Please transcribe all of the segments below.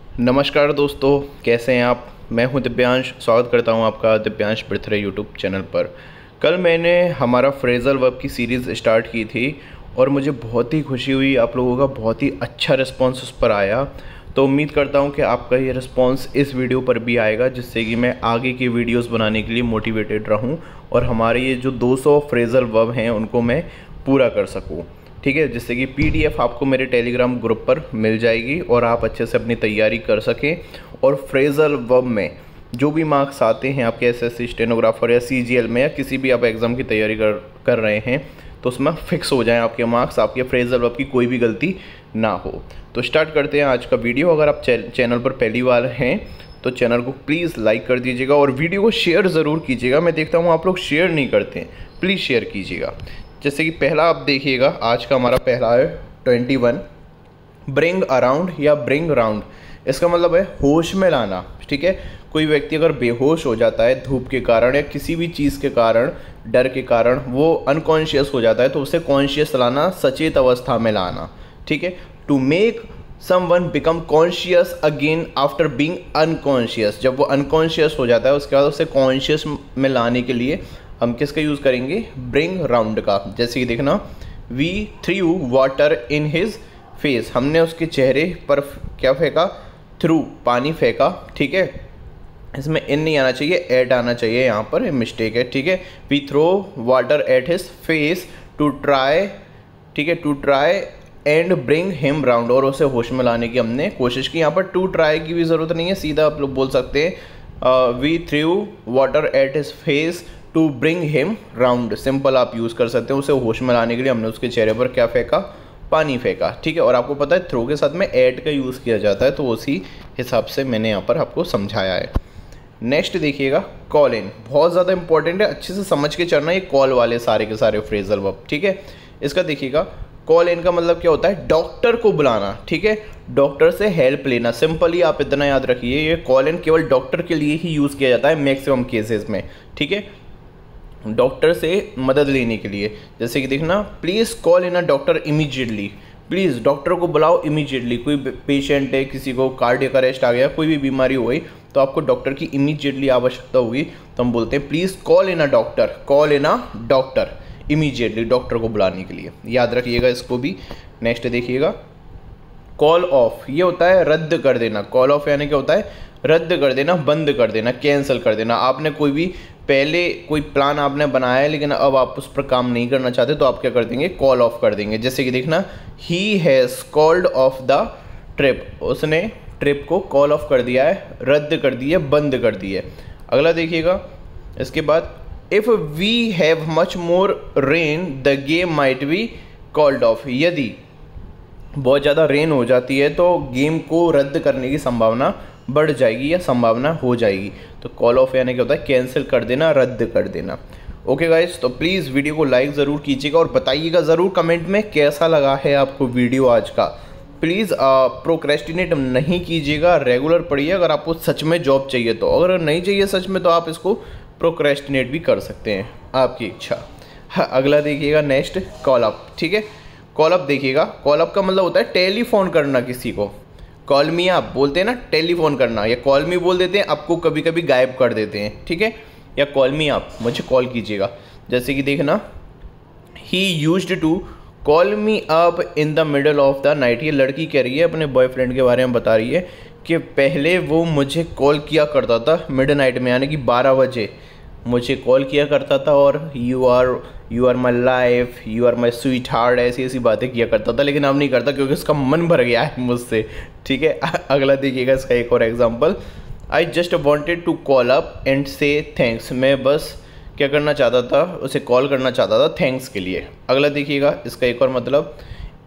नमस्कार दोस्तों, कैसे हैं आप। मैं हूं दिव्यांश। स्वागत करता हूं आपका दिव्यांश बर्थडे यूट्यूब चैनल पर। कल मैंने हमारा फ्रेजल वर्ब की सीरीज़ स्टार्ट की थी और मुझे बहुत ही खुशी हुई। आप लोगों का बहुत ही अच्छा रिस्पांस उस पर आया, तो उम्मीद करता हूं कि आपका ये रिस्पांस इस वीडियो पर भी आएगा, जिससे कि मैं आगे की वीडियोस बनाने के लिए मोटिवेटेड रहूं और हमारे ये जो 200 फ्रेजल वर्ब हैं उनको मैं पूरा कर सकूं। ठीक है, जिससे कि PDF आपको मेरे टेलीग्राम ग्रुप पर मिल जाएगी और आप अच्छे से अपनी तैयारी कर सकें। और फ्रेजल वर्ब में जो भी मार्क्स आते हैं आपके SSC स्टेनोग्राफर या CGL में या किसी भी आप एग्ज़ाम की तैयारी कर रहे हैं, तो उसमें फिक्स हो जाएं आपके मार्क्स, आपके फ्रेजल वर्ब की कोई भी गलती ना हो। तो स्टार्ट करते हैं आज का वीडियो। अगर आप चैनल पर पहली बार हैं तो चैनल को प्लीज़ लाइक कर दीजिएगा और वीडियो को शेयर ज़रूर कीजिएगा। मैं देखता हूँ आप लोग शेयर नहीं करते हैं, प्लीज़ शेयर कीजिएगा। जैसे कि पहला आप देखिएगा, आज का हमारा पहला है 21, ब्रिंग अराउंड या ब्रिंग राउंड। इसका मतलब है होश में लाना। ठीक है, कोई व्यक्ति अगर बेहोश हो जाता है धूप के कारण या किसी भी चीज़ के कारण, डर के कारण वो अनकॉन्शियस हो जाता है, तो उसे कॉन्शियस लाना, सचेत अवस्था में लाना। ठीक है, to make someone become conscious again after being unconscious. जब वो अनकॉन्शियस हो जाता है उसके बाद उसे कॉन्शियस में लाने के लिए हम किसका यूज़ करेंगे? ब्रिंग राउंड का। जैसे कि देखना, we throw water in his face. हमने उसके चेहरे पर क्या फेंका? थ्रू, पानी फेंका। ठीक है, इसमें इन नहीं आना चाहिए, एट आना चाहिए, यहाँ पर मिस्टेक है। ठीक है, we throw water at his face to try. ठीक है, to try and bring him round, और उसे होश में लाने की हमने कोशिश की। यहाँ पर टू ट्राई की भी ज़रूरत नहीं है, सीधा आप लोग बोल सकते हैं we throw water at his face to bring him round. Simple आप यूज़ कर सकते हैं। उसे होश में लाने के लिए हमने उसके चेहरे पर क्या फेंका? पानी फेंका। ठीक है, और आपको पता है थ्रो के साथ में ऐड का यूज़ किया जाता है, तो उसी हिसाब से मैंने यहाँ पर आपको समझाया है। नेक्स्ट देखिएगा, कॉल इन। बहुत ज़्यादा इंपॉर्टेंट है, अच्छे से समझ के चलना। ये कॉल वाले सारे के सारे फ्रेजल वर्ब। ठीक है, इसका देखिएगा, कॉल इन का मतलब क्या होता है? डॉक्टर को बुलाना। ठीक है, डॉक्टर से हेल्प लेना। सिंपली आप इतना याद रखिए, ये कॉल इन केवल डॉक्टर के लिए ही यूज़ किया जाता है मैक्सिमम केसेस में। ठीक है, डॉक्टर से मदद लेने के लिए। जैसे कि देखना, please call in a doctor immediately. Please doctor को बुलाओ इमीडिएटली। कोई पेशेंट है, किसी को कार्डियक अरेस्ट आ गया, कोई भी बीमारी हो गई, तो आपको डॉक्टर की इमीडिएटली आवश्यकता होगी, तो हम बोलते हैं please call in a doctor. Call in a doctor immediately, doctor को बुलाने के लिए। याद रखिएगा इसको भी। नेक्स्ट देखिएगा, कॉल ऑफ। ये होता है रद्द कर देना। कॉल ऑफ यानी क्या होता है? रद्द कर देना, बंद कर देना, कैंसिल कर देना। आपने कोई भी पहले कोई प्लान आपने बनाया है लेकिन अब आप उस पर काम नहीं करना चाहते, तो आप क्या कर देंगे? कॉल ऑफ कर देंगे। जैसे कि देखना, he has called off the trip. उसने ट्रिप को कॉल ऑफ कर दिया है, रद्द कर दिया, बंद कर दिया। अगला देखिएगा, इसके बाद, if we have much more rain the game might be called off. यदि बहुत ज़्यादा रेन हो जाती है तो गेम को रद्द करने की संभावना बढ़ जाएगी या संभावना हो जाएगी। तो कॉल ऑफ यानी क्या होता है? कैंसिल कर देना, रद्द कर देना। ओके गाइस, तो प्लीज़ वीडियो को लाइक ज़रूर कीजिएगा और बताइएगा ज़रूर कमेंट में कैसा लगा है आपको वीडियो आज का। प्लीज़ प्रोक्रेस्टिनेट नहीं कीजिएगा, रेगुलर पढ़िए। अगर आपको सच में जॉब चाहिए तो, अगर नहीं चाहिए सच में, तो आप इसको प्रोक्रेस्टिनेट भी कर सकते हैं, आपकी इच्छा। हाँ, अगला देखिएगा, नेक्स्ट कॉल अप। ठीक है, कॉल अप देखिएगा, कॉल अप का मतलब होता है टेलीफोन करना किसी को। कॉल मी आप बोलते हैं ना, टेलीफोन करना, या कॉल मी बोल देते हैं, आपको कभी कभी गायब कर देते हैं। ठीक है, या कॉल मी आप, मुझे कॉल कीजिएगा। जैसे कि देखना, he used to call me up in the middle of the night. ये लड़की कह रही है, अपने बॉयफ्रेंड के बारे में बता रही है कि पहले वो मुझे कॉल किया करता था मिडनाइट में, यानी कि 12 बजे मुझे कॉल किया करता था और you are my life, you are my sweetheart, ऐसी ऐसी बातें किया करता था, लेकिन अब नहीं करता क्योंकि उसका मन भर गया है मुझसे। ठीक है, अगला देखिएगा, इसका एक और example, I just wanted to call up and say thanks. मैं बस क्या करना चाहता था? उसे कॉल करना चाहता था थैंक्स के लिए। अगला देखिएगा, इसका एक और मतलब,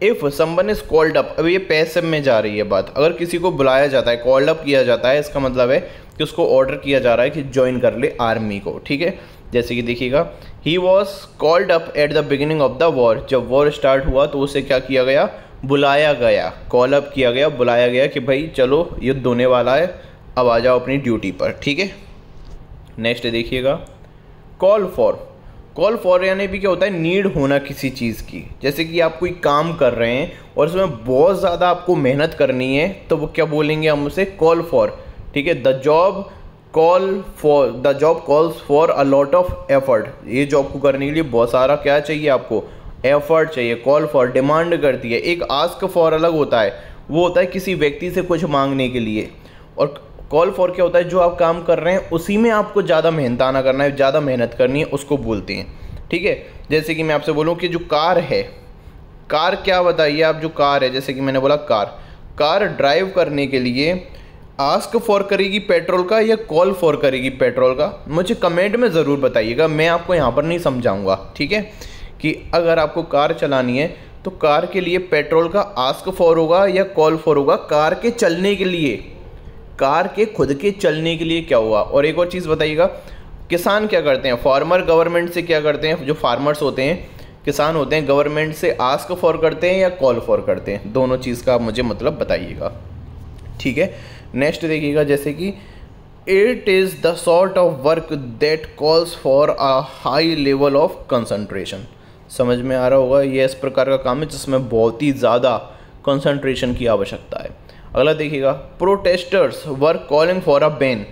if someone is called up. अब ये पैसिव में जा रही है बात। अगर किसी को बुलाया जाता है, कॉल्ड अप किया जाता है, इसका मतलब है कि उसको ऑर्डर किया जा रहा है कि ज्वाइन कर ले आर्मी को। ठीक है, जैसे कि देखिएगा, he was called up at the beginning of the war. जब वॉर स्टार्ट हुआ तो उसे क्या किया गया? बुलाया गया, कॉल अप किया गया, बुलाया गया कि भाई चलो युद्ध होने वाला है, अब आ जाओ अपनी ड्यूटी पर। ठीक है, नेक्स्ट देखिएगा, कॉल फॉर। कॉल फॉर यानी भी क्या होता है, नीड होना किसी चीज़ की। जैसे कि आप कोई काम कर रहे हैं और उसमें बहुत ज़्यादा आपको मेहनत करनी है, तो वो क्या बोलेंगे हम उसे, कॉल फॉर। ठीक है, the job calls for a lot of effort. ये जॉब को करने के लिए बहुत सारा क्या चाहिए आपको, एफर्ट चाहिए। कॉल फॉर डिमांड करती है। एक आस्क फॉर अलग होता है, वो होता है किसी व्यक्ति से कुछ मांगने के लिए। और कॉल फॉर क्या होता है, जो आप काम कर रहे हैं उसी में आपको ज़्यादा मेहनताना करना है, ज़्यादा मेहनत करनी है, उसको बोलते हैं। ठीक है, जैसे कि मैं आपसे बोलूँ कि जो कार है, कार क्या बताइए आप, जो कार है, जैसे कि मैंने बोला कार ड्राइव करने के लिए आस्क फॉर करेगी पेट्रोल का या कॉल फॉर करेगी पेट्रोल का, मुझे कमेंट में ज़रूर बताइएगा। मैं आपको यहाँ पर नहीं समझाऊंगा। ठीक है, कि अगर आपको कार चलानी है तो कार के लिए पेट्रोल का आस्क फॉर होगा या कॉल फॉर होगा, कार के चलने के लिए, कार के खुद के चलने के लिए क्या हुआ। और एक और चीज़ बताइएगा, किसान क्या करते हैं, फार्मर गवर्नमेंट से क्या करते हैं, जो फार्मर्स होते हैं, किसान होते हैं, गवर्नमेंट से आस्क फॉर करते हैं या कॉल फॉर करते हैं, दोनों चीज़ का आप मुझे मतलब बताइएगा। ठीक है, नेक्स्ट देखिएगा, जैसे कि it is the sort of work that calls for a high level of concentration. समझ में आ रहा होगा, ये इस प्रकार का काम है जिसमें बहुत ही ज़्यादा कंसंट्रेशन की आवश्यकता है। अगला देखिएगा, protesters were calling for a ban.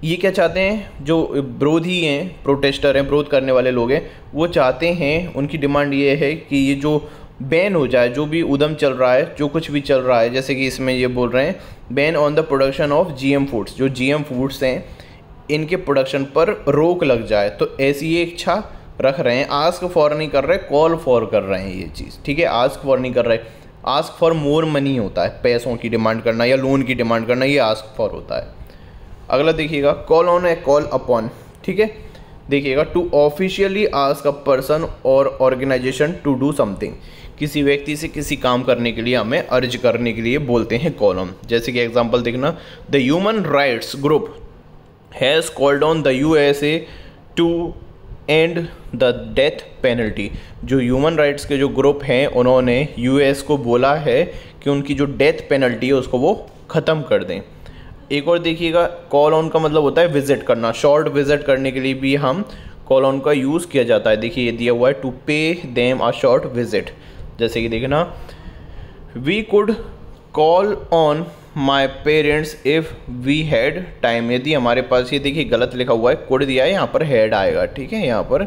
ये क्या चाहते हैं, जो विरोधी हैं, प्रोटेस्टर हैं, विरोध करने वाले लोग हैं, वो चाहते हैं, उनकी डिमांड ये है कि ये जो बैन हो जाए, जो भी उद्यम चल रहा है, जो कुछ भी चल रहा है, जैसे कि इसमें ये बोल रहे हैं ban on the production of GM foods. जो जीएम फूड्स हैं इनके प्रोडक्शन पर रोक लग जाए, तो ऐसी ये इच्छा रख रहे हैं। आस्क फॉर नहीं कर रहे, कॉल फॉर कर रहे हैं ये चीज़। ठीक है, आस्क फॉर नहीं कर रहे, आस्क फॉर मोर मनी होता है, पैसों की डिमांड करना या लोन की डिमांड करना, ये आस्क फॉर होता है। अगला देखिएगा, कॉल ऑन है कॉल अपॉन। ठीक है, देखिएगा, to officially ask a person or organization to do something. किसी व्यक्ति से किसी काम करने के लिए हमें अर्ज करने के लिए बोलते हैं कॉल ऑन। जैसे कि एग्जांपल देखना, the human rights group has called on the USA to end the death penalty. जो ह्यूमन राइट्स के जो ग्रुप हैं उन्होंने यूएस को बोला है कि उनकी जो डेथ पेनल्टी है उसको वो ख़त्म कर दें। एक और देखिएगा, कॉल ऑन का मतलब होता है विजिट करना। शॉर्ट विजिट करने के लिए भी हम कॉल ऑन का यूज़ किया जाता है। देखिए ये दिया हुआ है, to pay them a short visit. जैसे कि देखना, we could call on my parents if we had time. यदि हमारे पास, ये देखिए गलत लिखा हुआ है, कुड दिया है, यहाँ पर हैड आएगा। ठीक है, यहाँ पर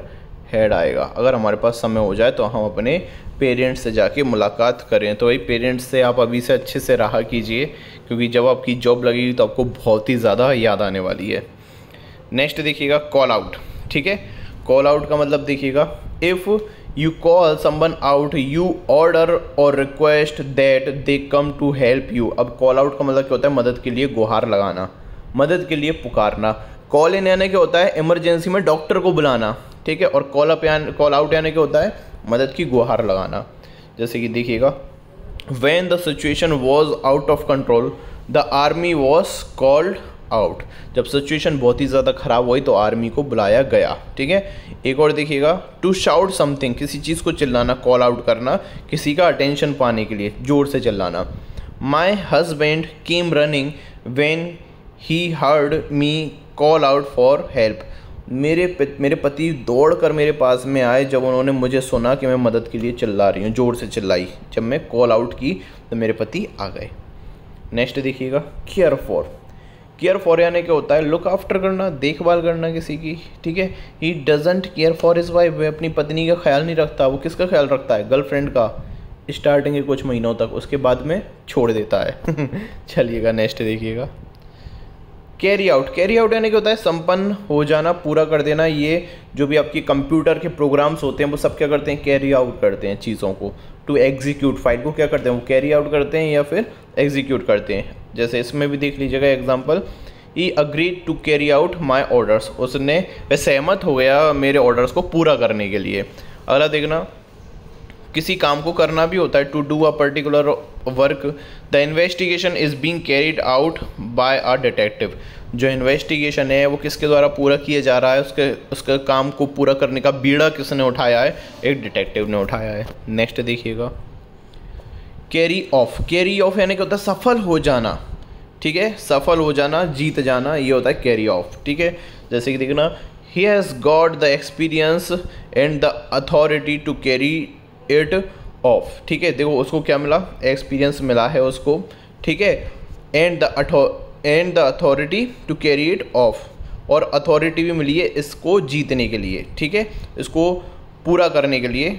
हैड आएगा। अगर हमारे पास समय हो जाए तो हम अपने पेरेंट्स से जाके मुलाकात करें। तो भाई पेरेंट्स से आप अभी से अच्छे से रहा कीजिए, क्योंकि जब आपकी जॉब लगेगी तो आपको बहुत ही ज़्यादा याद आने वाली है। नेक्स्ट देखिएगा, कॉल आउट। ठीक है, कॉल आउट का मतलब देखिएगा, if you call someone out you order और request that they come to help you. अब कॉल आउट का मतलब क्या होता है, मदद के लिए गुहार लगाना, मदद के लिए पुकारना। कॉल इन यानी क्या होता है, इमरजेंसी में डॉक्टर को बुलाना। ठीक है, और कॉल आउट यानी क्या होता है, मदद की गुहार लगाना। जैसे कि देखिएगा, when the situation was out of control the army was called out. जब सिचुएशन बहुत ही ज़्यादा ख़राब हुई तो आर्मी को बुलाया गया। ठीक है, एक और देखिएगा, टू शाउट समथिंग, किसी चीज़ को चिल्लाना, कॉल आउट करना, किसी का अटेंशन पाने के लिए ज़ोर से चिल्लाना। My husband came running when he heard me call out for help. मेरे पति दौड़ कर मेरे पास में आए जब उन्होंने मुझे सुना कि मैं मदद के लिए चिल्ला रही हूँ, ज़ोर से चिल्लाई। जब मैं कॉल आउट की तो मेरे पति आ गए। नेक्स्ट देखिएगा, केयर फॉर। केयर फॉर यानी क्या होता है, लुक आफ्टर करना, देखभाल करना किसी की। ठीक है, he doesn't care for his wife. वह अपनी पत्नी का ख्याल नहीं रखता। वो किसका ख्याल रखता है, गर्लफ्रेंड का, स्टार्टिंग के कुछ महीनों तक, उसके बाद में छोड़ देता है। चलिएगा, नेक्स्ट देखिएगा, कैरी आउट। कैरी आउट यानी क्या होता है, संपन्न हो जाना, पूरा कर देना। ये जो भी आपकी कंप्यूटर के प्रोग्राम्स होते हैं वो सब क्या करते हैं, कैरी आउट करते हैं चीज़ों को। टू एग्जीक्यूट, फाइल को क्या करते हैं, वो कैरी आउट करते हैं या फिर एग्जीक्यूट करते हैं। जैसे इसमें भी देख लीजिएगा example, he agreed to carry out my orders. उसने वह सहमत हो गया मेरे ऑर्डर्स को पूरा करने के लिए। अगला देखना, किसी काम को करना भी होता है, to do a particular work. The investigation is being carried out by a detective. जो इन्वेस्टिगेशन है वो किसके द्वारा पूरा किया जा रहा है, उसके काम को पूरा करने का बीड़ा किसने उठाया है, एक डिटेक्टिव ने उठाया है। नेक्स्ट देखिएगा, कैरी ऑफ। कैरी ऑफ यानी क्या होता है, सफल हो जाना। ठीक है, सफल हो जाना, जीत जाना, ये होता है कैरी ऑफ। ठीक है, जैसे कि देखना, he has got the experience and the authority to carry it off. ठीक है, देखो उसको क्या मिला, एक्सपीरियंस मिला है उसको, ठीक है, and the authority to carry it off, और अथॉरिटी भी मिली है इसको जीतने के लिए, ठीक है, इसको पूरा करने के लिए,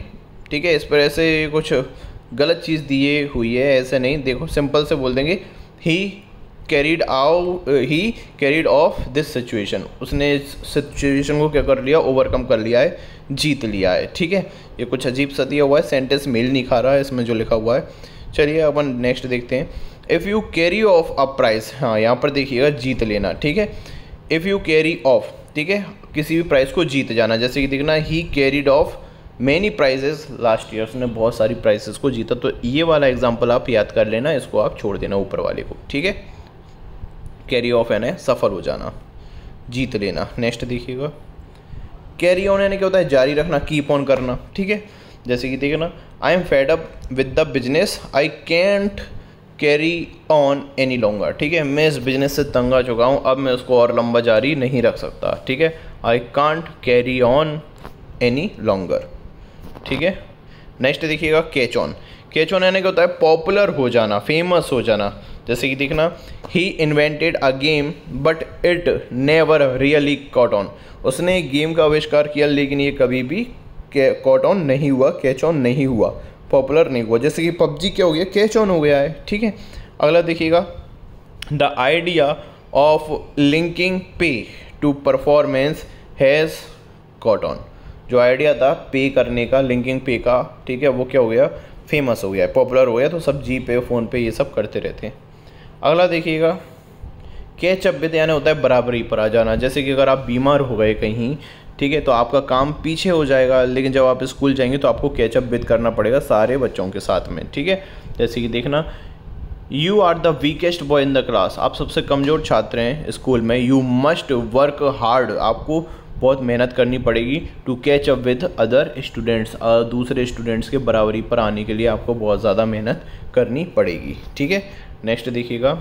ठीक है। इस पर ऐसे कुछ गलत चीज़ दिए हुई है, ऐसे नहीं, देखो सिंपल से बोल देंगे ही कैरीड ऑफ दिस सिचुएशन, उसने इस सिचुएशन को क्या कर लिया, ओवरकम कर लिया है, जीत लिया है, ठीक है। ये कुछ अजीब सा दिया हुआ है, सेंटेंस मेल नहीं खा रहा है इसमें जो लिखा हुआ है। चलिए अपन नेक्स्ट देखते हैं। If you carry of a price, हाँ यहाँ पर देखिएगा जीत लेना, ठीक है। इफ़ यू कैरी ऑफ, ठीक है, किसी भी प्राइज़ को जीत जाना, जैसे कि देखना ही carried off many prizes last year, उसने बहुत सारी प्राइजेस को जीता। तो ये वाला एग्जाम्पल आप याद कर लेना, इसको आप छोड़ देना ऊपर वाले को, ठीक है। कैरी ऑफ यानी सफल हो जाना, जीत लेना। नेक्स्ट देखिएगा, कैरी ऑन यानी क्या होता है, जारी रखना, कीप ऑन करना, ठीक है। जैसे कि देखना I am fed up with the business, I can't carry on any longer, ठीक है, मैं इस बिजनेस से तंग आ चुका हूँ, अब मैं उसको और लंबा जारी नहीं रख सकता, ठीक है। I can't carry on any longer, ठीक है। नेक्स्ट देखिएगा कैच ऑन। कैच ऑन यानी क्या होता है, पॉपुलर हो जाना, फेमस हो जाना। जैसे कि देखना ही invented a game but it never really caught on, उसने एक गेम का आविष्कार किया लेकिन ये कभी भी कॉट ऑन नहीं हुआ, कैच ऑन नहीं हुआ, पॉपुलर नहीं हुआ। जैसे कि पबजी क्या हो गया, कैच ऑन हो गया है, ठीक है। अगला देखिएगा, the idea of linking pay to performance has caught on, जो आइडिया था पे करने का, लिंकिंग पे का, ठीक है, वो क्या हो गया, फेमस हो गया, पॉपुलर हो गया, तो सब जी पे, फ़ोन पे ये सब करते रहते हैं। अगला देखिएगा, कैच अप विद यानी होता है बराबरी पर आ जाना। जैसे कि अगर आप बीमार हो गए कहीं, ठीक है, तो आपका काम पीछे हो जाएगा, लेकिन जब आप स्कूल जाएंगे तो आपको कैच अप विद करना पड़ेगा सारे बच्चों के साथ में, ठीक है। जैसे कि देखना you are the weakest boy in the class, आप सबसे कमज़ोर छात्र हैं स्कूल में, यू मस्ट वर्क हार्ड, आपको बहुत मेहनत करनी पड़ेगी, to catch up with other students, दूसरे स्टूडेंट्स के बराबरी पर आने के लिए आपको बहुत ज़्यादा मेहनत करनी पड़ेगी, ठीक है। नेक्स्ट देखिएगा,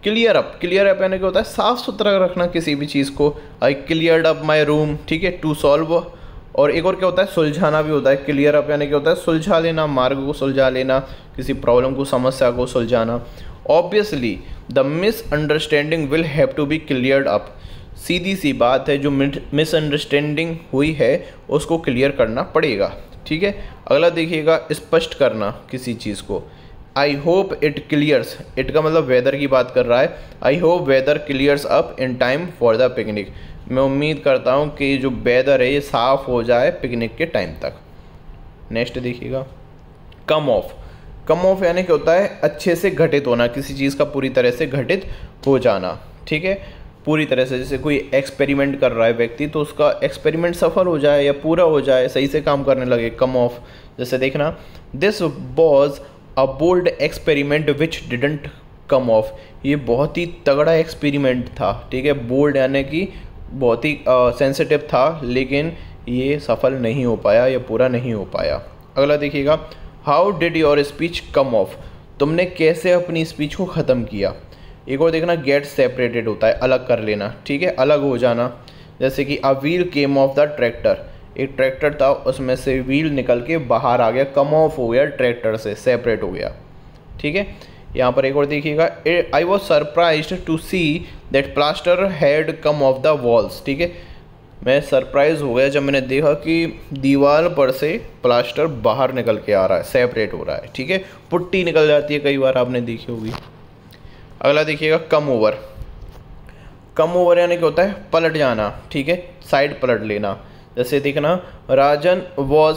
क्लियर अप। क्लियर अप यानी क्या होता है, साफ़ सुथरा रखना किसी भी चीज़ को। आई क्लियर्ड अप माई रूम, ठीक है, टू सॉल्व। और एक और क्या होता है, सुलझाना भी होता है। क्लियर अप यानी क्या होता है, सुलझा लेना, मार्ग को सुलझा लेना, किसी प्रॉब्लम को, समस्या को सुलझाना। Obviously the misunderstanding will have to be cleared up, सीधी सी बात है, जो मिसअंडरस्टैंडिंग हुई है उसको क्लियर करना पड़ेगा, ठीक है। अगला देखिएगा, स्पष्ट करना किसी चीज़ को। I hope it clears, it का मतलब वेदर की बात कर रहा है। I hope weather clears up in time for the picnic, मैं उम्मीद करता हूँ कि जो वेदर है ये साफ़ हो जाए पिकनिक के टाइम तक। नेक्स्ट देखिएगा, कम ऑफ। कम ऑफ यानी क्या होता है, अच्छे से घटित होना, किसी चीज़ का पूरी तरह से घटित हो जाना, ठीक है, पूरी तरह से। जैसे कोई एक्सपेरिमेंट कर रहा है व्यक्ति, तो उसका एक्सपेरिमेंट सफल हो जाए या पूरा हो जाए, सही से काम करने लगे, कम ऑफ। जैसे देखना this was a bold experiment which didn't come off, ये बहुत ही तगड़ा एक्सपेरिमेंट था, ठीक है, बोल्ड यानी कि बहुत ही सेंसिटिव था, लेकिन ये सफल नहीं हो पाया या पूरा नहीं हो पाया। अगला देखिएगा, how did your speech come of, तुमने कैसे अपनी स्पीच को ख़त्म किया। एक और देखना, गेट सेपरेटेड होता है, अलग कर लेना, ठीक है, अलग हो जाना। जैसे कि a wheel came of the tractor, एक ट्रैक्टर था उसमें से व्हील निकल के बाहर आ गया, कम ऑफ हो गया, ट्रैक्टर से सेपरेट हो गया, ठीक है। यहाँ पर एक और देखिएगा, I was surprised to see that plaster had come off the walls, ठीक है, मैं सरप्राइज हो गया जब मैंने देखा कि दीवार पर से प्लास्टर बाहर निकल के आ रहा है, सेपरेट हो रहा है, ठीक है, पुट्टी निकल जाती है, कई बार आपने देखी होगी। अगला देखिएगा, कम ओवर। कम ओवर यानी क्या होता है, पलट जाना, ठीक है, साइड पलट लेना। जैसे देखना, Rajan was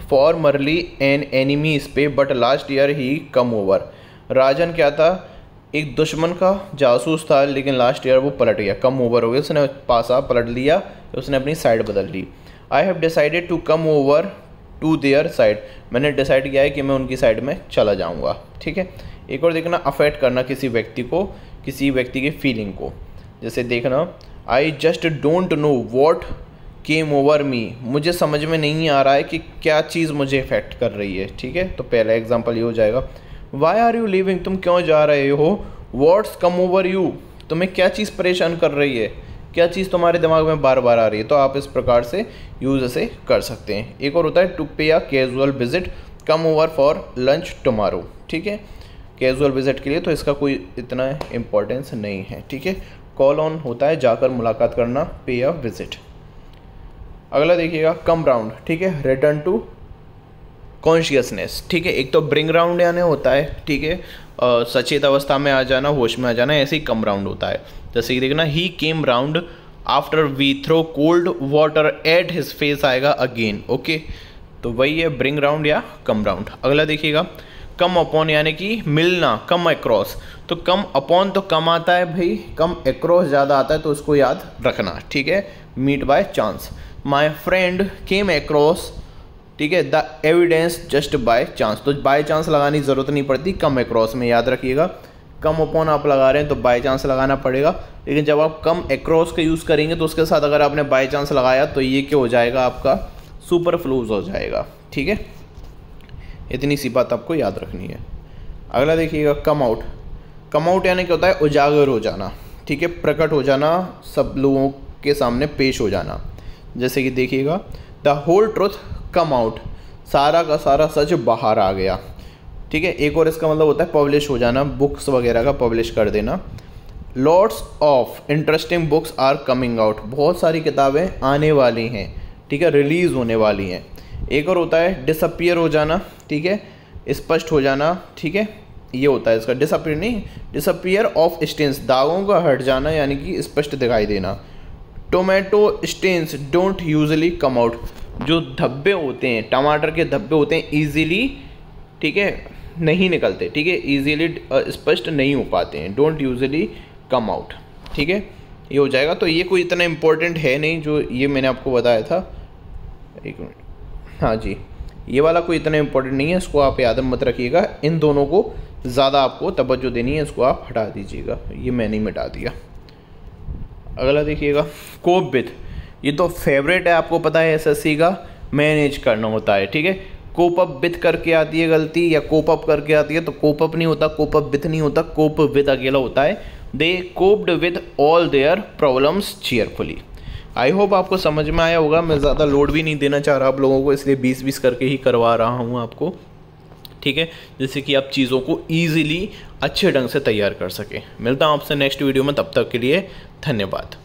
formerly an enemy पे but last year he come over, Rajan क्या था, एक दुश्मन का जासूस था, लेकिन लास्ट ईयर वो पलट गया, कम ओवर हो गया, उसने पासा पलट लिया, उसने अपनी साइड बदल ली। I have decided to come over to their side, मैंने डिसाइड किया है कि मैं उनकी साइड में चला जाऊंगा, ठीक है। एक और देखना, अफेक्ट करना किसी व्यक्ति को, किसी व्यक्ति की फीलिंग को। जैसे देखना, I just don't know what came over me, मुझे समझ में नहीं आ रहा है कि क्या चीज़ मुझे इफेक्ट कर रही है, ठीक है। तो पहला एग्जांपल ये हो जाएगा, वाई आर यू लीविंग, तुम क्यों जा रहे हो। व्हाट्स कम ओवर यू, तुम्हें क्या चीज़ परेशान कर रही है, क्या चीज़ तुम्हारे दिमाग में बार बार आ रही है, तो आप इस प्रकार से यूज़ ऐसे कर सकते हैं। एक और होता है टू पे a casual visit, come over for lunch tomorrow. ठीक है, कैजुअल विजिट के लिए तो इसका कोई इतना इम्पोर्टेंस नहीं है। ठीक है, कॉल ऑन होता है जाकर मुलाकात करना, पे अ विजिट। अगला देखिएगा कम राउंड। ठीक है, रिटर्न टू कॉन्शियसनेस। ठीक है, एक तो ब्रिंग राउंड यानी होता है, ठीक है, सचेत अवस्था में आ जाना, होश में आ जाना, ऐसे ही कम राउंड होता है। जैसे कि देखना, he came round after we throw cold water at his face आएगा अगेन। ओके, तो वही है ब्रिंग राउंड या कम राउंड। अगला देखिएगा कम अपॉन यानी कि मिलना, कम अक्रॉस। तो कम अपॉन तो कम आता है भाई, कम अक्रॉस ज़्यादा आता है, तो उसको याद रखना। ठीक है, meet by chance, my friend came across, ठीक है, the evidence just by chance. तो बाय चांस लगाने की ज़रूरत नहीं पड़ती, कम अक्रॉस में याद रखिएगा। कम अपॉन आप लगा रहे हैं तो बाय चांस लगाना पड़ेगा, लेकिन जब आप कम अक्रॉस का यूज़ करेंगे तो उसके साथ अगर आपने बाय चांस लगाया तो ये क्या हो जाएगा, आपका सुपरफ्लूज हो जाएगा। ठीक है, इतनी सी बात आपको याद रखनी है। अगला देखिएगा कम आउट। कम आउट यानी क्या होता है, उजागर हो जाना। ठीक है, प्रकट हो जाना, सब लोगों के सामने पेश हो जाना। जैसे कि देखिएगा the whole truth come out, सारा का सारा सच बाहर आ गया। ठीक है, एक और इसका मतलब होता है पब्लिश हो जाना, बुक्स वगैरह का पब्लिश कर देना। Lots of interesting books are coming out, बहुत सारी किताबें आने वाली हैं। ठीक है, रिलीज़ होने वाली हैं। एक और होता है डिसअपियर हो जाना। ठीक है, स्पष्ट हो जाना। ठीक है, ये होता है इसका डिसअपियर नहीं, डिसअपियर ऑफ स्टेन्स, दागों का हट जाना यानी कि स्पष्ट दिखाई देना। Tomato stains don't usually come out, जो धब्बे होते हैं, टमाटर के धब्बे होते हैं, ईजीली, ठीक है, नहीं निकलते। ठीक है, ईजीली स्पष्ट नहीं हो पाते हैं, डोंट यूजली कम आउट। ठीक है, ये हो जाएगा। तो ये कोई इतना इम्पोर्टेंट है नहीं जो ये मैंने आपको बताया था। एक मिनट, हाँ जी, ये वाला कोई इतना इम्पोर्टेंट नहीं है, इसको आप याद मत रखिएगा। इन दोनों को ज़्यादा आपको तवज्जो देनी है, इसको आप हटा दीजिएगा, ये मैंने मिटा दिया। अगला देखिएगा कोप विथ, ये तो फेवरेट है, आपको पता है एसएससी का मैनेज करना होता है। ठीक है, कोप अप विथ करके आती है गलती, या कोप अप करके आती है तो कोप अप नहीं होता, कोप अप विथ नहीं होता, कोप विथ अकेला होता है। They coped with all their problems cheerfully. I hope आपको समझ में आया होगा। मैं ज़्यादा लोड भी नहीं देना चाह रहा आप लोगों को, इसलिए 20-20 करके ही करवा रहा हूँ आपको। ठीक है, जिससे कि आप चीज़ों को ईजिली अच्छे ढंग से तैयार कर सकें। मिलता हूँ आपसे नेक्स्ट वीडियो में, तब तक के लिए धन्यवाद।